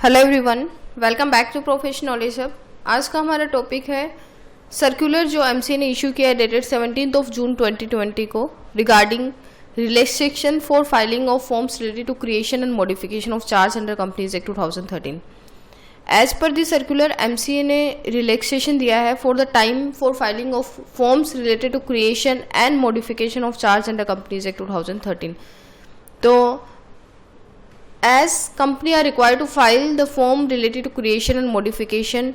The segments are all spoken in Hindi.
Hello everyone, welcome back to professional knowledge hub. आज का हमारा टॉपिक है सर्कुलर जो एमसीए ने इशू किया है डेटेड 17 जून 2020 को regarding relaxation for filing of forms related to creation and modification of charge under companies act 2013। As per the circular MCA ने रिलैक्सेशन दिया है for the time for filing of forms related to creation and modification of charge under companies act 2013। तो as company are required to file the form related to creation and modification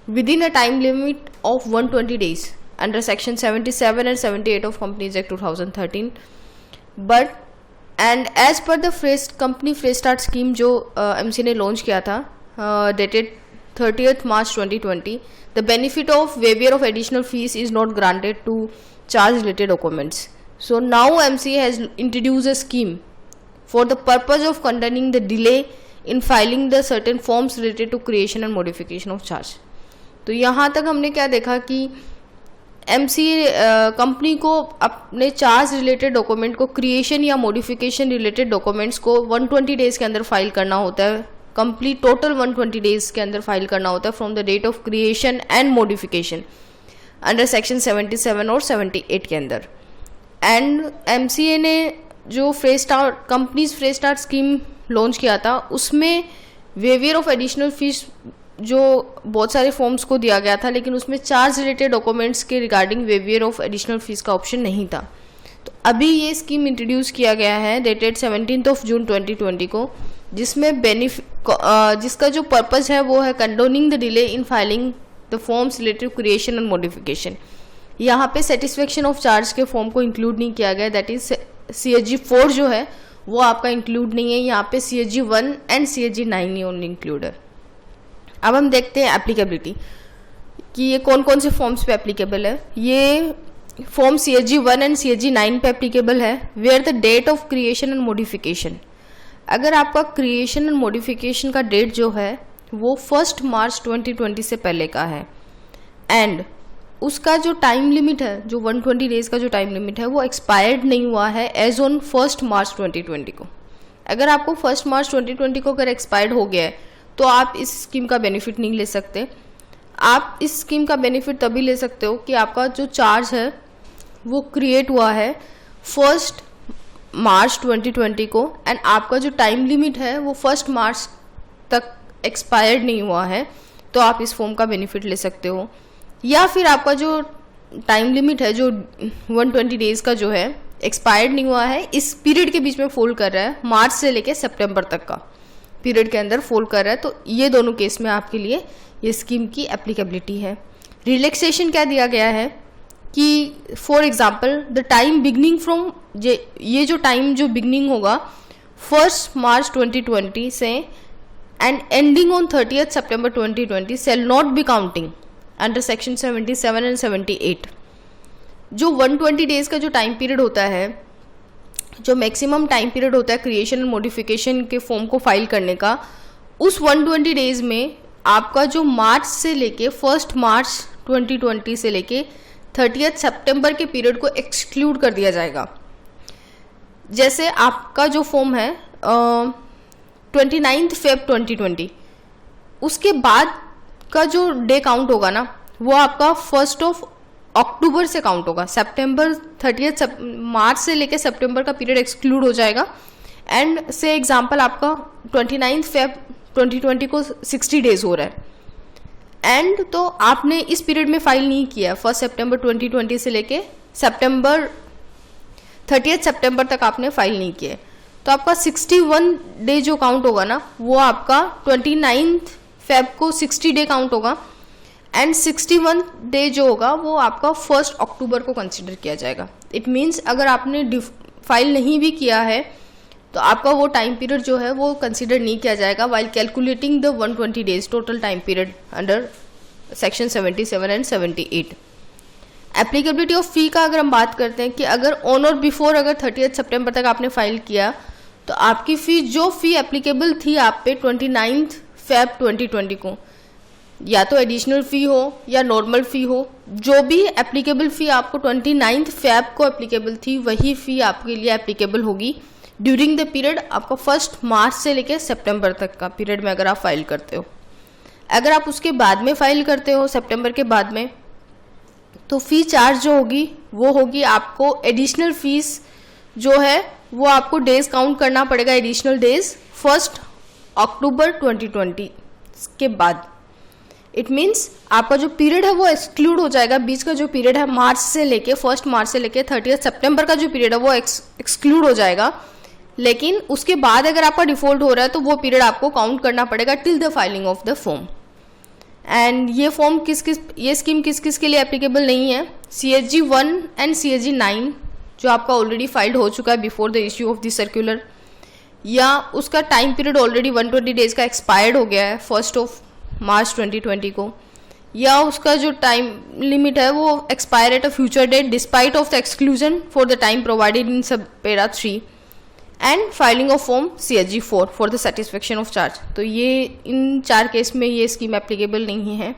within a time limit of 120 days under section 77 and 78 of Companies Act 2013, but and as per the company fresh start scheme जो MC ने launch किया था dated 30th March 2020, the benefit of waiver of additional fees is not granted to charge related documents. So now MC has introduced a scheme for the purpose of condoning the delay in filing the certain forms related to creation and modification of charge। तो यहाँ तक हमने क्या देखा कि एमसीए कंपनी को अपने चार्ज रिलेटेड डॉक्यूमेंट को क्रिएशन या मॉडिफिकेशन रिलेटेड डॉक्यूमेंट्स को 120 डेज के अंदर फाइल करना होता है। कंप्लीट टोटल 120 डेज के अंदर फाइल करना होता है from the date of creation and modification under section 77 और 78 के अंदर। एंड एमसीए ने जो fresh start companies fresh start scheme launch किया था उसमें वेवियर ऑफ एडिशनल फीस जो बहुत सारे फॉर्म्स को दिया गया था, लेकिन उसमें चार्ज रिलेटेड डॉक्यूमेंट्स के regarding waiver of additional fees का ऑप्शन नहीं था। तो अभी ये स्कीम इंट्रोड्यूस किया गया है डेटेड 17 जून 2020 को, जिसमें जिसका जो पर्पज़ है वो है condoning the delay in filing the forms related to creation and modification. यहाँ पे सेटिस्फेक्शन ऑफ चार्ज के फॉर्म को इंक्लूड नहीं किया गया, दैट इज CSG 4 जो है वो आपका इंक्लूड नहीं है। यहाँ पे CSG 1 and CSG 9 he only include है। अब हम देखते हैं एप्लीकेबिलिटी कि ये कौन कौन से फॉर्म्स पे एप्लीकेबल है। ये फॉर्म CSG 1 एंड CSG 9 पे एप्लीकेबल है where the date of creation and modification, अगर आपका क्रिएशन एंड मॉडिफिकेशन का डेट जो है वो 1 मार्च 2020 से पहले का है एंड उसका जो टाइम लिमिट है, जो 120 डेज का जो टाइम लिमिट है वो एक्सपायर्ड नहीं हुआ है एज ऑन 1 मार्च 2020 को। अगर आपको 1 मार्च 2020 को अगर एक्सपायर्ड हो गया है तो आप इस स्कीम का बेनिफिट नहीं ले सकते। आप इस स्कीम का बेनिफिट तभी ले सकते हो कि आपका जो चार्ज है वो क्रिएट हुआ है 1 मार्च 2020 को एंड आपका जो टाइम लिमिट है वो 1 मार्च तक एक्सपायर्ड नहीं हुआ है, तो आप इस फॉर्म का बेनिफिट ले सकते हो। या फिर आपका जो टाइम लिमिट है जो 120 डेज का जो है एक्सपायर्ड नहीं हुआ है, इस पीरियड के बीच में फॉल कर रहा है, मार्च से लेके सितंबर तक का पीरियड के अंदर फॉल कर रहा है, तो ये दोनों केस में आपके लिए ये स्कीम की एप्लीकेबिलिटी है। रिलैक्सेशन क्या दिया गया है कि for example the time beginning from ये जो टाइम जो बिगनिंग होगा 1 मार्च 2020 से and ending on 30 September 2020 shall not be counting under section 77 and 78। जो 120 डेज का जो टाइम पीरियड होता है, जो मैक्सिमम टाइम पीरियड होता है क्रिएशन एंड मॉडिफिकेशन के फॉर्म को फाइल करने का, उस 120 डेज में आपका जो मार्च से लेके 1 मार्च 2020 से लेके 30 सितंबर के पीरियड को एक्सक्लूड कर दिया जाएगा। जैसे आपका जो फॉर्म है 29 फेब 2020, उसके बाद का जो डे काउंट होगा ना वो आपका 1 अक्टूबर से काउंट होगा। सितंबर 30 मार्च से लेके सितंबर का पीरियड एक्सक्लूड हो जाएगा एंड से एग्जांपल आपका 29 फेब 2020 को 60 डेज हो रहा है एंड तो आपने इस पीरियड में फाइल नहीं किया, 1 सितंबर 2020 से लेके 30 सितंबर तक आपने फाइल नहीं किया, तो आपका 61 डे जो काउंट होगा ना वो आपका 29 फेब को 60 डे काउंट होगा एंड 61 डे जो होगा वो आपका 1 अक्टूबर को कंसिडर किया जाएगा। इट मीन्स अगर आपने फाइल नहीं भी किया है तो आपका वो टाइम पीरियड जो है वो कंसिडर नहीं किया जाएगा while calculating the 120 days total time period under section 77 and 78। Applicability of fee का अगर हम बात करते हैं कि अगर ऑन और बिफोर अगर 30 सितंबर तक आपने फाइल किया तो आपकी फ़ी जो फ़ी एप्लीकेबल थी आप पे 29 फेब 2020 को, या तो एडिशनल फ़ी हो या नॉर्मल फ़ी हो, जो भी एप्लीकेबल फ़ी आपको 29 फेब को एप्लीकेबल थी वही फ़ी आपके लिए एप्लीकेबल होगी ड्यूरिंग द पीरियड आपका 1 मार्च से लेकर सितंबर तक का पीरियड में अगर आप फाइल करते हो। अगर आप उसके बाद में फाइल करते हो सितंबर के बाद में, तो फी चार्ज जो होगी वो होगी आपको एडिशनल फीस जो है वो आपको डेज काउंट करना पड़ेगा, एडिशनल डेज 1 अक्टूबर 2020 के बाद। इट मीन्स आपका जो पीरियड है वो एक्सक्लूड हो जाएगा। बीच का जो पीरियड है मार्च से लेके 1 मार्च से लेके 30 सितंबर का जो पीरियड है वो एक्सक्लूड हो जाएगा। लेकिन उसके बाद अगर आपका डिफॉल्ट हो रहा है तो वो पीरियड आपको काउंट करना पड़ेगा till the filing of the form. And ये फॉर्म ये स्कीम किस किस के लिए एप्लीकेबल नहीं है? CSG 1 एंड CSG 9 जो आपका ऑलरेडी फाइल्ड हो चुका है before the issue of the circular, या उसका टाइम पीरियड ऑलरेडी 120 डेज का एक्सपायर्ड हो गया है 1 मार्च 2020 को, या उसका जो टाइम लिमिट है वो expire at a future date despite of the exclusion for the time provided in sub para 3, and filing of form CSG 4 for the satisfaction of charge. तो ये इन 4 केस में ये स्कीम एप्लीकेबल नहीं है।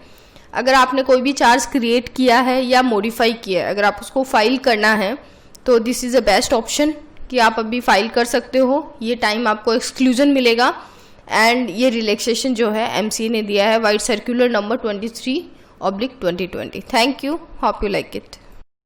अगर आपने कोई भी चार्ज क्रिएट किया है या मॉडिफाई किया है, अगर आप उसको फाइल करना है तो this is a best option कि आप अभी फाइल कर सकते हो। ये टाइम आपको एक्सक्लूजन मिलेगा एंड ये रिलैक्सेशन जो है MCA ने दिया है wide circular number 23/2020। Thank you, hope you like it.